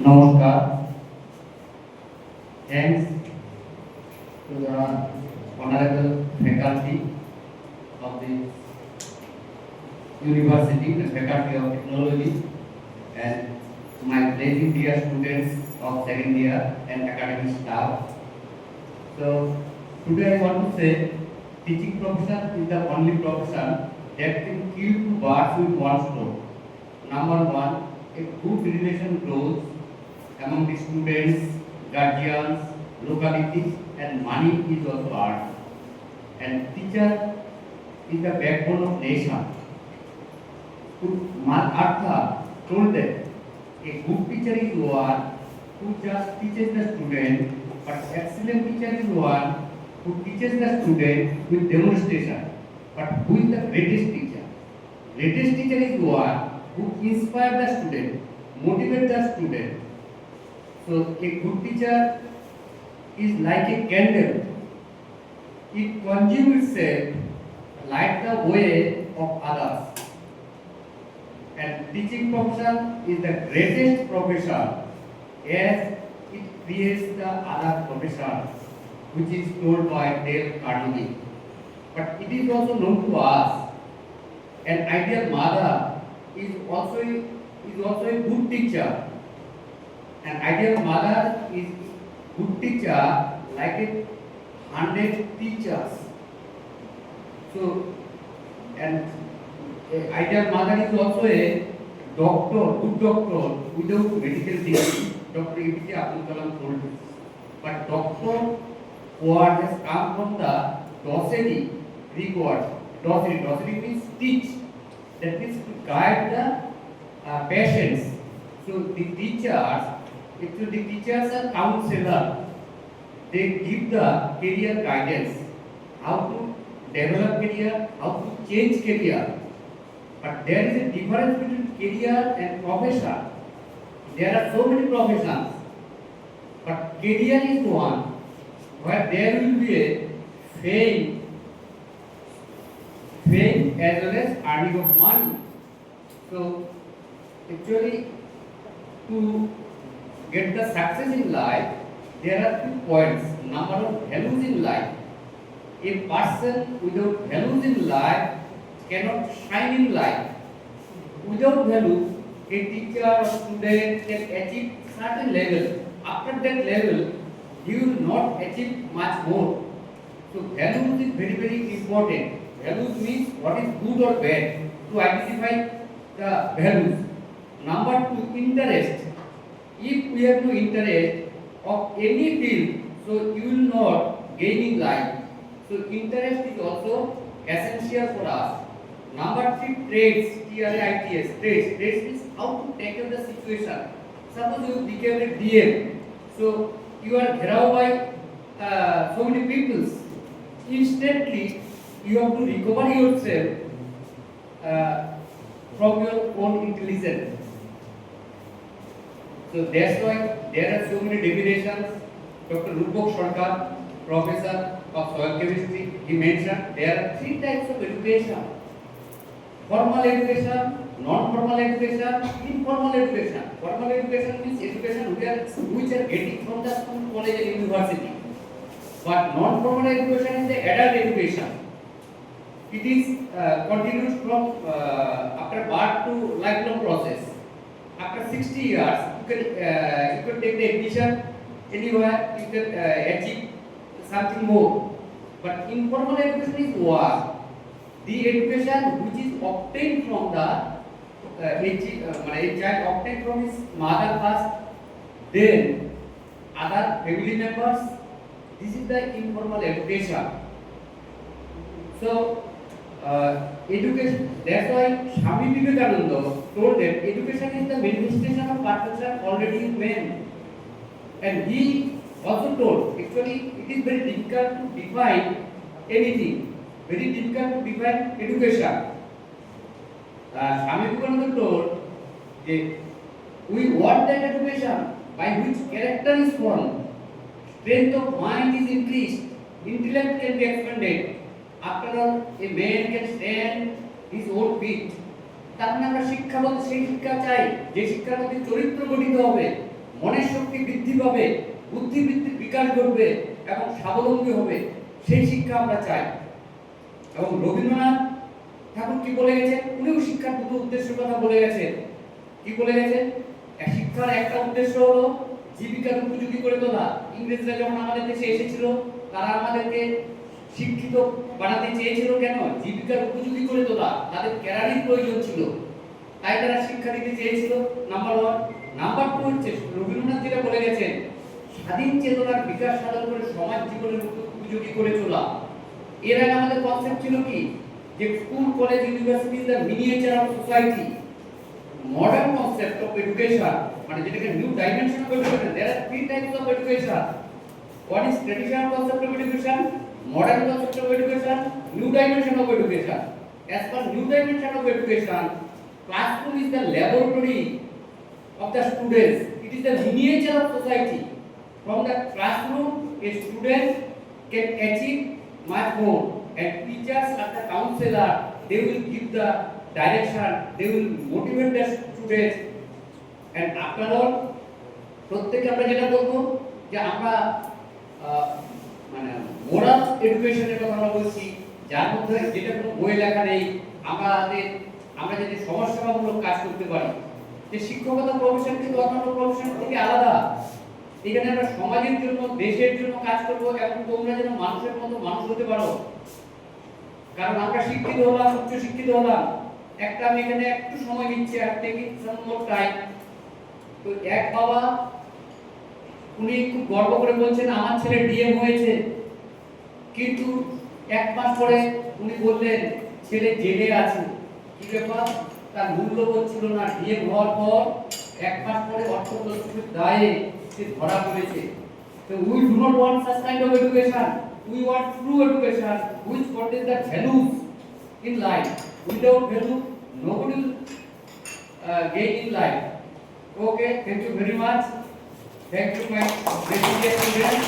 Namaskar. Thanks to the honorable faculty of the university, the faculty of technology, and my blessing dear students of second year and academic staff. So today I want to say teaching profession is the only profession that can kill two birds with one stone. Number one, a good relation grows among the students, guardians, localities, and money is also earned. And teacher is the backbone of nation. Artha told that a good teacher is one who just teaches the student, but excellent teacher is one who teaches the student with demonstration. But who is the greatest teacher? Greatest teacher is one who inspires the student, motivates the student. So a good teacher is like a candle. It consumes itself, light the way of others. And teaching profession is the greatest profession as it creates the other profession, which is told by Dale Carnegie. But it is also known to us. An ideal mother is also a good teacher. An ideal mother is good teacher like 100 teachers. So, an ideal mother is also a doctor, good doctor without medical degree. Dr. APJ Abdul Kalam told us. But doctor word has come from the docere, Greek word. Docere means teach. That means to guide the patients. So the teachers are counselor. They give the career guidance, how to develop career, how to change career. But there is a difference between career and profession. There are so many professions, but career is one where there will be a fame as well as earning of money. So actually, to get the success in life, there are 2 points. Number of values in life. A person without values in life cannot shine in life. Without value, a teacher or student can achieve certain level. After that level, he will not achieve much more. So values is very, very important. Values means what is good or bad. To identify the values. Number 2, interest. If we have no interest of any field, so you will not gain in life. So interest is also essential for us. Number 3, traits. TRAITS. Traits. Traits means how to tackle the situation. Suppose you became a DM. So you are surrounded by so many people. Instantly you have to recover yourself from your own intelligence. So that's why there are so many definitions. Dr. Rupok Sarkar, professor of soil chemistry, he mentioned there are 3 types of education: formal education, non-formal education, informal education. Formal education means education which are getting from the school, college, and university. But non-formal education is the adult education. It is continues from after birth to lifelong process. After 60 years, you can take the admission anywhere. You can achieve something more. But informal education is what? The education which is obtained from the a child obtained from his mother first, then other family members. This is the informal education. So education. That's why Swami Vivekananda told that education is the manifestation of perfection already in man. And he also told, actually, it is very difficult to define anything. Very difficult to define education. Swami Vivekananda told that we want that education by which character is formed, strength of mind is increased, intellect can be expanded. After all, a man can stand his own feet. তার মানে আমরা শিক্ষা বলতে সেই শিক্ষা চাই যে শিক্ষার মধ্যে চরিত্র গঠিত হবে, মনের শক্তি বৃদ্ধি পাবে, বুদ্ধিবৃত্তির বিকাশ ঘটবে এবং স্বাবলম্বী হবে, সেই শিক্ষা আমরা চাই। এবং রবীন্দ্রনাথ ঠাকুর কি বলে গেছেন? উনিও শিক্ষার দুটো উদ্দেশ্যের কথা বলে গেছেন। কি বলে গেছেন? শিক্ষার একটা উদ্দেশ্য হলো জীবিকার উপযোগী করে তোলা। ইংরেজরা যখন আমাদের দেশে এসেছিল, তারা আমাদেরকে শিক্ষিত বানাতে চেয়েছিল কেন? জীবিকার উপযোগী করে তোলা। তাদের ক্যারারির প্রয়োজন ছিল, তাই তারা শিক্ষা দিতে চেয়েছিল, নাম্বার ওয়ান। নাম্বার টু হচ্ছে রবীন্দ্রনাথ যেটা বলে গেছেন, স্বাধীন চেতনার বিকাশ সাধন করে সমাজ জীবনের উপযোগী করে তোলা। এর আগে আমাদের কনসেপ্ট ছিল কি, যে school, college, university is the miniature of society. Modern concept of education, মানে যেটাকে new dimension of education, there are three types of education. What is traditional concept of education, modern concept of education, new dimension of education. As per new dimension of education, classroom is the laboratory of the students. It is the miniature of society. From the classroom, a student can achieve much more, and teachers are the counselor. They will give the direction, they will motivate the students. And after all, প্রত্যেকে আমরা যেটা বলবো যে আমরা মানে moral এডুকেশনের কথা আমরা বলছি, যার মধ্যে যেটা কোনো বই লেখা নেই, আমরা যদি সমাজসেবামূলক কাজ করতে পারি। যে শিক্ষকতা প্রফেশন কিন্তু অন্যান্য প্রফেশন থেকে আলাদা। এখানে আমরা সমাজের জন্য, দেশের জন্য কাজ করব, এবং তোমরা যেন মানুষের মতো মানুষ হতে পারো। কারণ আমরা শিক্ষিত হলাম, উচ্চ শিক্ষিত হলাম, একটা আমি এখানে একটু সময় নিচ্ছি, are taking some more time. তো এক বাবা, উনি খুব গর্ব করে বলছেন আমার ছেলে ডিএম হয়েছে, কিন্তু এক মাস পরে উনি বললেন ছেলে জেলে আছে। কি ব্যাপার? তার মূল্যবোধ ছিল না। ডিএম হওয়ার পর এক মাস পরে অর্থদস্যুর দায়ে সে ধরা পড়েছে। So we do not want such kind of education. We want true education which contains the values in life. Without value, nobody will gain in life. Okay, thank you very much. Thank you, my students.